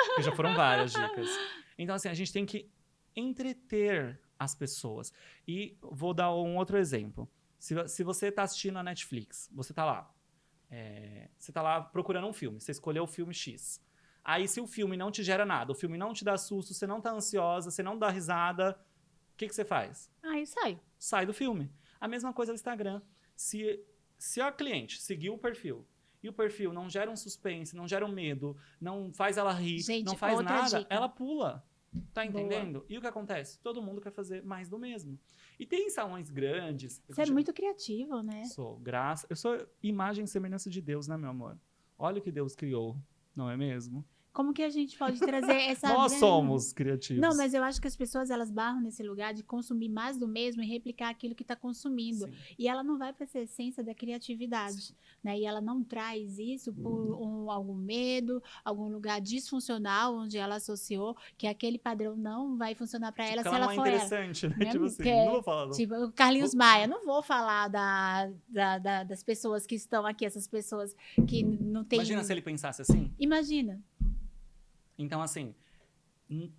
Porque já foram várias dicas. Então, assim, a gente tem que entreter as pessoas. E vou dar um outro exemplo. Se você está assistindo a Netflix, você está lá. Você está lá procurando um filme. Você escolheu o filme X. Aí, se o filme não te gera nada, o filme não te dá susto, você não tá ansiosa, você não dá risada, o que você faz? Aí sai. Sai do filme. A mesma coisa no Instagram. Se a cliente seguiu o perfil e o perfil não gera um suspense, não gera um medo, não faz ela rir, gente, não faz nada, dica. ela pula. Tá entendendo? Boa. E o que acontece? Todo mundo quer fazer mais do mesmo. E tem salões grandes. Você é muito criativo, né? Eu sou imagem e semelhança de Deus, né, meu amor? Olha o que Deus criou, não é mesmo? Como que a gente pode trazer essa... Nós somos criativos. Não, mas eu acho que as pessoas, elas barram nesse lugar de consumir mais do mesmo e replicar aquilo que está consumindo. Sim. E ela não vai para essa essência da criatividade, né? E ela não traz isso por algum medo, algum lugar disfuncional onde ela associou que aquele padrão não vai funcionar para ela se ela for interessante, ela. Né? Tipo assim, não vou falar. Não. Tipo, o Carlinhos Maia, não vou falar das pessoas que estão aqui, essas pessoas que não têm... Imagina se ele pensasse assim. Imagina. Então, assim,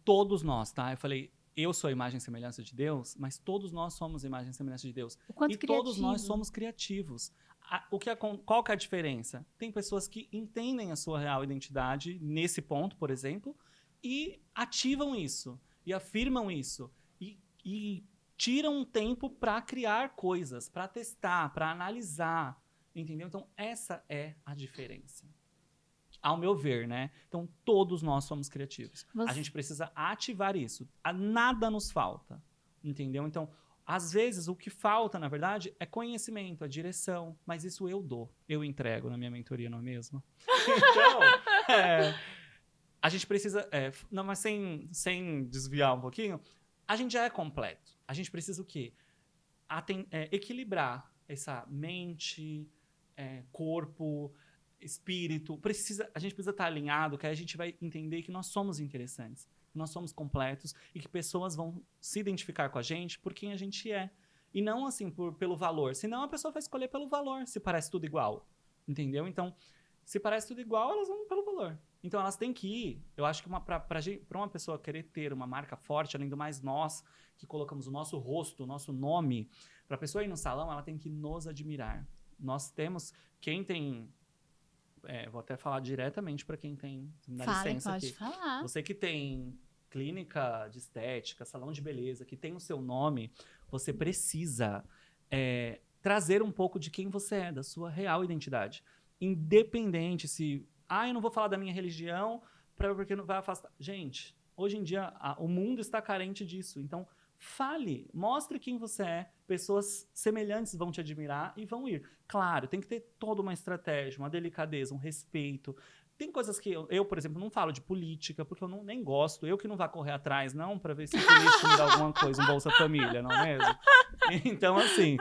todos nós, tá? Eu falei, eu sou a imagem e semelhança de Deus, mas todos nós somos a imagem e semelhança de Deus. O quanto e criativo. Todos nós somos criativos. Qual que é a diferença? Tem pessoas que entendem a sua real identidade nesse ponto, por exemplo, e ativam isso, e afirmam isso, e tiram um tempo para criar coisas, para testar, para analisar, entendeu? Então, essa é a diferença. Ao meu ver, né? Então, todos nós somos criativos. A gente precisa ativar isso. Nada nos falta, entendeu? Então, às vezes, o que falta, na verdade, é conhecimento, é direção. Mas isso eu dou, eu entrego na minha mentoria, não é mesmo? Então, a gente precisa... não, mas sem desviar um pouquinho, a gente já é completo. A gente precisa o quê? Equilibrar essa mente, corpo... espírito, a gente precisa estar alinhado, que aí a gente vai entender que nós somos interessantes, que nós somos completos e que pessoas vão se identificar com a gente por quem a gente é. E não assim pelo valor, senão a pessoa vai escolher pelo valor, se parece tudo igual, entendeu? Então, se parece tudo igual, elas vão pelo valor. Então, elas têm que ir. Eu acho que para uma pessoa querer ter uma marca forte, além do mais nós, que colocamos o nosso rosto, o nosso nome, para a pessoa ir no salão, ela tem que nos admirar. Nós temos, quem tem... vou até falar diretamente para quem tem, se me dá Fala, licença pode aqui. falar. Você que tem clínica de estética, salão de beleza, que tem o seu nome, você precisa trazer um pouco de quem você é, da sua real identidade. Independente se... eu não vou falar da minha religião porque não vai afastar. Gente, hoje em dia o mundo está carente disso. Então, fale, mostre quem você é. Pessoas semelhantes vão te admirar e vão ir. Claro, tem que ter toda uma estratégia, uma delicadeza, um respeito. Tem coisas que eu, por exemplo, não falo de política, porque eu nem gosto. Eu que não vá correr atrás, não, para ver se o político me dá alguma coisa, um Bolsa Família, não é mesmo? Então, assim...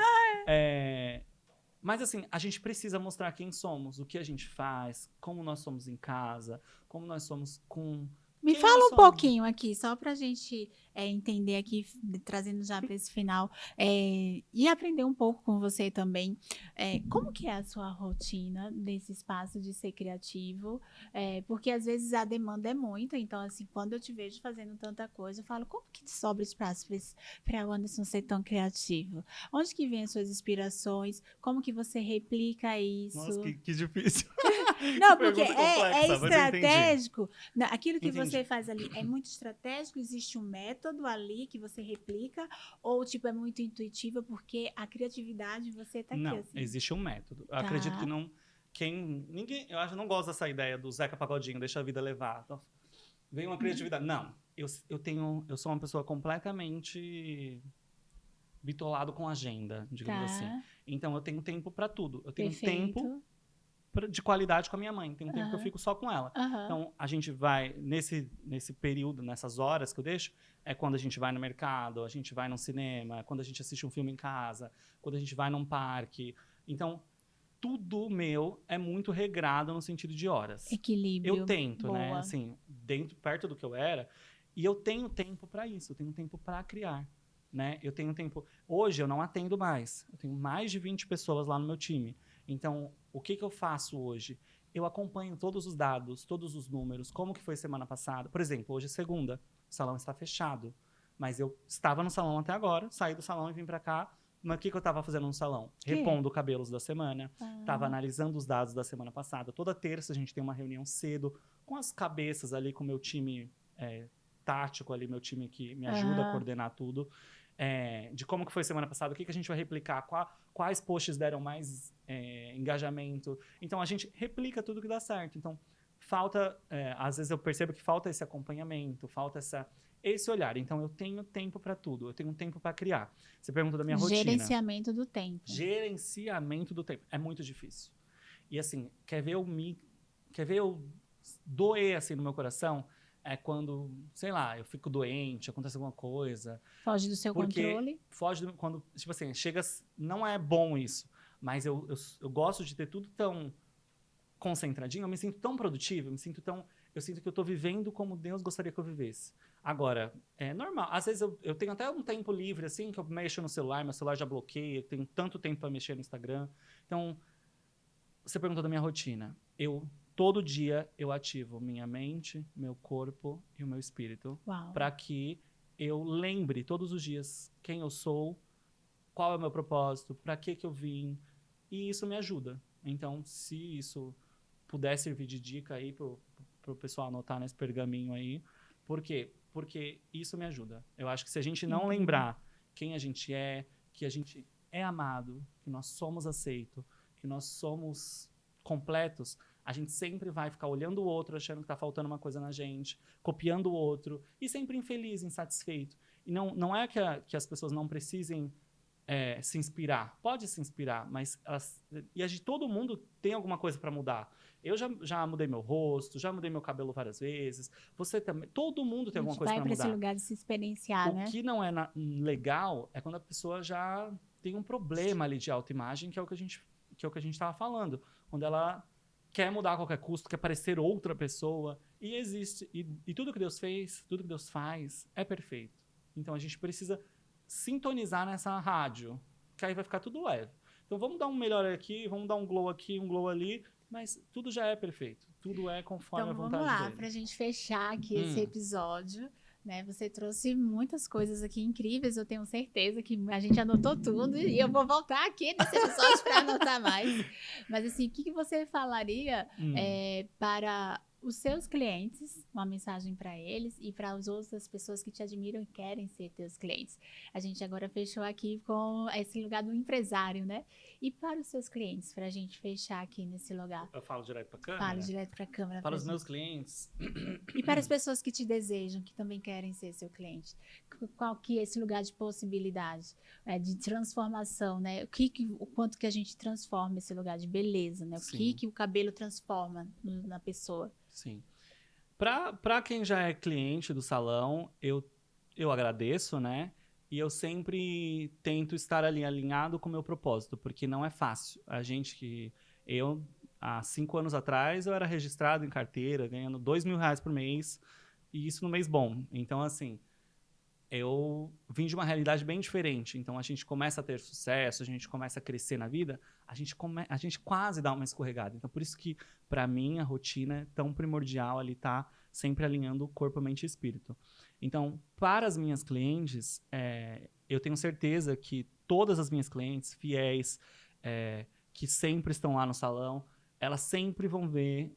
Mas, assim, a gente precisa mostrar quem somos, o que a gente faz, como nós somos em casa, como nós somos com... Me quem fala nós um somos. pouquinho aqui, só para a gente entender aqui, trazendo já para esse final, e aprender um pouco com você também. Como que é a sua rotina nesse espaço de ser criativo? Porque às vezes a demanda é muita, então assim, quando eu te vejo fazendo tanta coisa, eu falo, como que sobra espaço para o Anderson ser tão criativo? Onde que vem as suas inspirações? Como que você replica isso? Nossa, que difícil. Não, Que porque pergunta complexa, mas eu entendi. estratégico. Não, aquilo que Entendi. você faz ali é muito estratégico? Existe um método ali que você replica? Ou, tipo, é muito intuitivo porque a criatividade você tá aqui, Não, assim? existe um método. Eu acredito que não... eu acho que não gosta dessa ideia do Zeca Pagodinho, deixa a vida levar. Então, vem uma criatividade. Não, eu sou uma pessoa completamente bitolado com agenda, digamos assim. Então, eu tenho tempo para tudo. Eu tenho tempo de qualidade com a minha mãe. Tem um tempo que eu fico só com ela. Então, a gente vai, nesse período, nessas horas que eu deixo, é quando a gente vai no mercado, a gente vai no cinema, quando a gente assiste um filme em casa, quando a gente vai num parque. Então, tudo meu é muito regrado no sentido de horas. Equilíbrio. Eu tento, Boa. né? Assim, perto do que eu era. E eu tenho tempo para isso. Eu tenho tempo para criar, né? Eu tenho tempo... Hoje, eu não atendo mais. Eu tenho mais de 20 pessoas lá no meu time. Então, o que eu faço hoje? Eu acompanho todos os dados, todos os números, como que foi semana passada. Por exemplo, hoje é segunda, o salão está fechado. Mas eu estava no salão até agora, saí do salão e vim para cá. Mas o que eu estava fazendo no salão? Repondo cabelos da semana, estava analisando os dados da semana passada. Toda terça a gente tem uma reunião cedo, com as cabeças ali, com o meu time tático ali, meu time que me ajuda a coordenar tudo. De como que foi semana passada, o que a gente vai replicar, quais posts deram mais engajamento. Então, a gente replica tudo que dá certo. Então, falta... às vezes eu percebo que falta esse acompanhamento, falta esse olhar. Então, eu tenho tempo para tudo. Eu tenho tempo para criar. Você pergunta da minha rotina. Gerenciamento do tempo. Gerenciamento do tempo. É muito difícil. E, assim, quer ver eu doer, assim, no meu coração? É quando, sei lá, eu fico doente, acontece alguma coisa. Foge do seu controle. Quando, tipo assim, não é bom isso. Mas eu gosto de ter tudo tão concentradinho, eu me sinto tão produtivo, eu sinto que eu tô vivendo como Deus gostaria que eu vivesse. Agora, é normal. Às vezes eu tenho até um tempo livre, assim, que eu mexo no celular, meu celular já bloqueia, eu tenho tanto tempo para mexer no Instagram. Então, você perguntou da minha rotina. Todo dia eu ativo minha mente, meu corpo e o meu espírito para que eu lembre todos os dias quem eu sou, qual é o meu propósito, para que eu vim. E isso me ajuda. Então, se isso puder servir de dica aí pro pessoal anotar nesse pergaminho aí. Por quê? Porque isso me ajuda. Eu acho que se a gente não lembrar quem a gente é, que a gente é amado, que nós somos aceitos, que nós somos completos, a gente sempre vai ficar olhando o outro, achando que está faltando uma coisa na gente, copiando o outro, e sempre infeliz, insatisfeito. E não é que as pessoas não precisem se inspirar. Pode se inspirar, mas todo mundo tem alguma coisa para mudar. Eu já mudei meu rosto, já mudei meu cabelo várias vezes. Você também. Todo mundo tem alguma coisa para mudar. Vai para esse lugar de se experienciar, né? O que não é legal é quando a pessoa já tem um problema ali de autoimagem, que é o que a gente estava falando. Quando ela quer mudar a qualquer custo, quer parecer outra pessoa. E existe. E tudo que Deus fez, tudo que Deus faz é perfeito. Então a gente precisa sintonizar nessa rádio, que aí vai ficar tudo leve. Então vamos dar um melhor aqui, vamos dar um glow aqui, um glow ali, mas tudo já é perfeito. Tudo é conforme a vontade dele. Então vamos lá, pra gente fechar aqui esse episódio, né? Você trouxe muitas coisas aqui incríveis, eu tenho certeza que a gente anotou tudo e eu vou voltar aqui nesse episódio para anotar mais. Mas assim, o que que você falaria para os seus clientes, uma mensagem para eles e para as outras pessoas que te admiram e querem ser teus clientes? A gente agora fechou aqui com esse lugar do empresário, né? E para os seus clientes, para a gente fechar aqui nesse lugar. Eu falo direto para a câmera? Falo direto para a câmera. Para os meus clientes. E para as pessoas que te desejam, que também querem ser seu cliente. Qual que é esse lugar de possibilidade, de transformação, né? O quanto que a gente transforma esse lugar de beleza, né? O que o cabelo transforma na pessoa. Sim. Para quem já é cliente do salão, eu agradeço, né? E eu sempre tento estar ali alinhado com o meu propósito, porque não é fácil. Há 5 anos atrás, eu era registrado em carteira, ganhando R$2.000 por mês, e isso no mês bom. Então, assim, eu vim de uma realidade bem diferente. Então, a gente começa a ter sucesso, a gente começa a crescer na vida, a gente quase dá uma escorregada. Então, por isso que, para mim, a rotina é tão primordial ali, tá sempre alinhando o corpo, mente e espírito. Então, para as minhas clientes, eu tenho certeza que todas as minhas clientes fiéis, que sempre estão lá no salão, elas sempre vão ver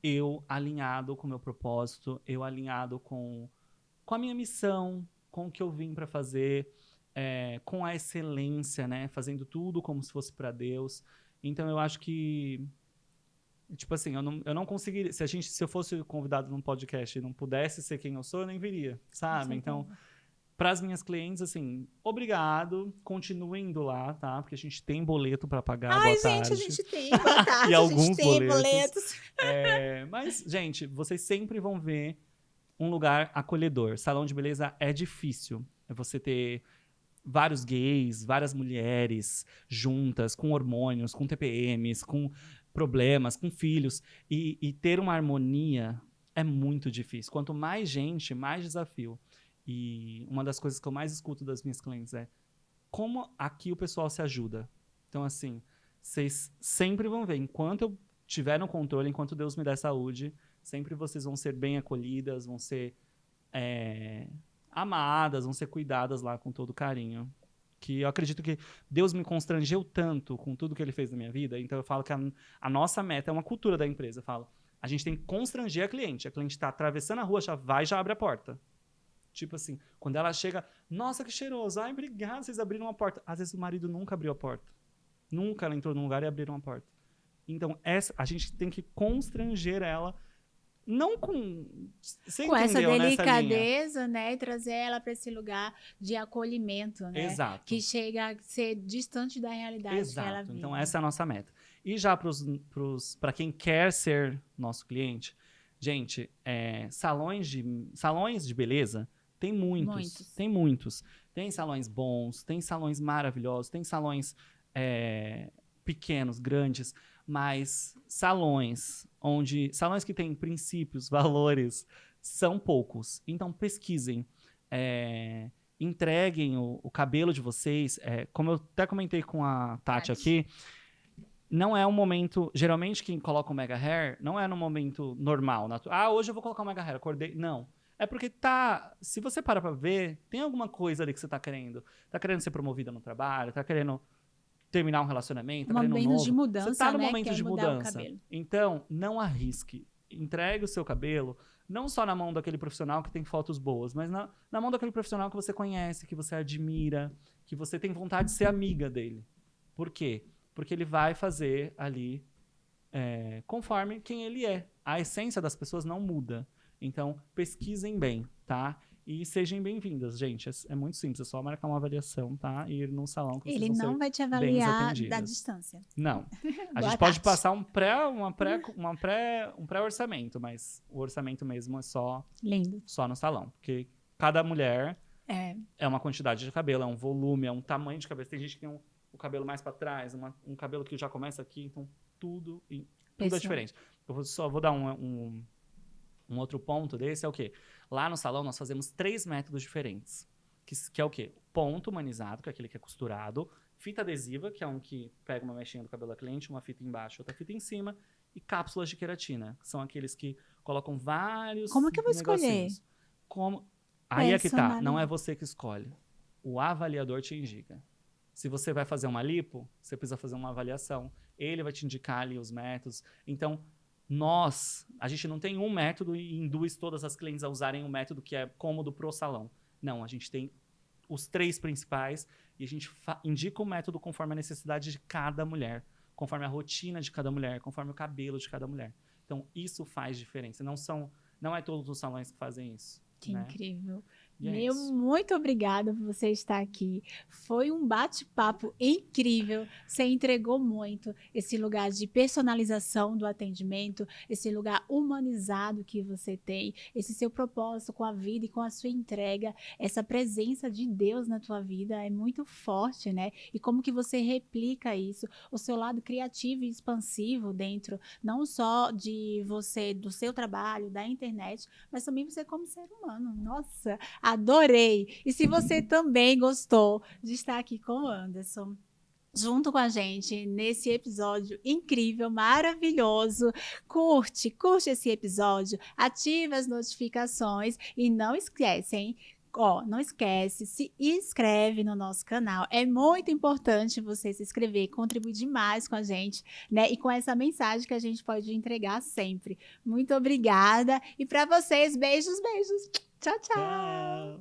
eu alinhado com o meu propósito, eu alinhado com a minha missão, com o que eu vim para fazer, com a excelência, né? Fazendo tudo como se fosse para Deus. Então, eu acho que, tipo assim, eu não conseguiria... Se eu fosse convidado num podcast e não pudesse ser quem eu sou, eu nem viria, sabe? Então, para as minhas clientes, assim, obrigado. Continuem indo lá, tá? Porque a gente tem boleto para pagar. Ai, boa gente, tarde. a gente tem, boa tarde. E alguns a gente tem boletos. Mas, gente, vocês sempre vão ver um lugar acolhedor. Salão de beleza é difícil. É você ter vários gays, várias mulheres juntas, com hormônios, com TPMs, com problemas, com filhos. E ter uma harmonia é muito difícil. Quanto mais gente, mais desafio. E uma das coisas que eu mais escuto das minhas clientes é como aqui o pessoal se ajuda. Então, assim, vocês sempre vão ver. Enquanto eu tiver no controle, enquanto Deus me der saúde, sempre vocês vão ser bem acolhidas, vão ser amadas, vão ser cuidadas lá com todo carinho. Que eu acredito que Deus me constrangeu tanto com tudo que Ele fez na minha vida. Então, eu falo que a nossa meta é uma cultura da empresa. Eu falo, a gente tem que constranger a cliente. A cliente está atravessando a rua, já abre a porta. Tipo assim, quando ela chega, nossa, que cheiroso. Ai, obrigado, vocês abriram uma porta. Às vezes o marido nunca abriu a porta. Nunca ela entrou num lugar e abriram uma porta. Então, a gente tem que constranger ela, não com... Você com essa entendeu, delicadeza, né? E trazer ela para esse lugar de acolhimento, né? Exato. Que chega a ser distante da realidade que ela vive. Então, essa é a nossa meta. E já para quem quer ser nosso cliente, gente, salões de beleza, tem muitos. Tem muitos. Tem salões bons, tem salões maravilhosos, tem salões pequenos, grandes, mas salões que têm princípios, valores, são poucos. Então, pesquisem. Entreguem o cabelo de vocês. Como eu até comentei com a Tati aqui, não é um momento... Geralmente, quem coloca o mega hair não é no momento normal. Hoje eu vou colocar o mega hair, acordei. Não. É porque se você parar pra ver, tem alguma coisa ali que você tá querendo. Tá querendo ser promovida no trabalho, tá querendo terminar um relacionamento, tá querendo um novo. De mudança, você tá no né? momento de mudança. O Então, não arrisque. Entregue o seu cabelo, não só na mão daquele profissional que tem fotos boas, mas na mão daquele profissional que você conhece, que você admira, que você tem vontade de ser amiga dele. Por quê? Porque ele vai fazer ali conforme quem ele é. A essência das pessoas não muda. Então, pesquisem bem, tá? E sejam bem-vindas, gente. É muito simples, é só marcar uma avaliação, tá? E ir num salão que vocês vão ser não vai te avaliar da distância. Não. A gente pode passar um pré-orçamento, mas o orçamento mesmo é só no salão. Porque cada mulher é uma quantidade de cabelo, é um volume, é um tamanho de cabelo. Tem gente que tem o cabelo mais para trás, um cabelo que já começa aqui, então tudo é diferente. Eu só vou dar um outro ponto desse, é o quê? Lá no salão nós fazemos 3 métodos diferentes, que é o quê? Ponto humanizado, que é aquele que é costurado, fita adesiva, que é um que pega uma mechinha do cabelo da cliente, uma fita embaixo, outra fita em cima, e cápsulas de queratina, que são aqueles que colocam vários Como que eu vou escolher? Aí é que tá, não é você que escolhe. O avaliador te indica. Se você vai fazer uma lipo, você precisa fazer uma avaliação. Ele vai te indicar ali os métodos. Então, a gente não tem um método e induz todas as clientes a usarem um método que é cômodo pro salão. Não, a gente tem os 3 principais e a gente indica o método conforme a necessidade de cada mulher, conforme a rotina de cada mulher, conforme o cabelo de cada mulher. Então, isso faz diferença. Não é todos os salões que fazem isso. Que né? incrível. E Meu, muito obrigada por você estar aqui. Foi um bate-papo incrível. Você entregou muito esse lugar de personalização do atendimento, esse lugar humanizado que você tem, esse seu propósito com a vida e com a sua entrega, essa presença de Deus na tua vida é muito forte, né? E como que você replica isso, o seu lado criativo e expansivo dentro, não só de você, do seu trabalho, da internet, mas também você como ser humano. Nossa, adorei! E se você também gostou de estar aqui com o Anderson, junto com a gente nesse episódio incrível, maravilhoso, curte esse episódio, ativa as notificações e não esquece, hein? Não esquece, se inscreve no nosso canal. É muito importante você se inscrever, contribuir demais com a gente, né? E com essa mensagem que a gente pode entregar sempre. Muito obrigada. E para vocês, beijos, beijos. Tchau, tchau.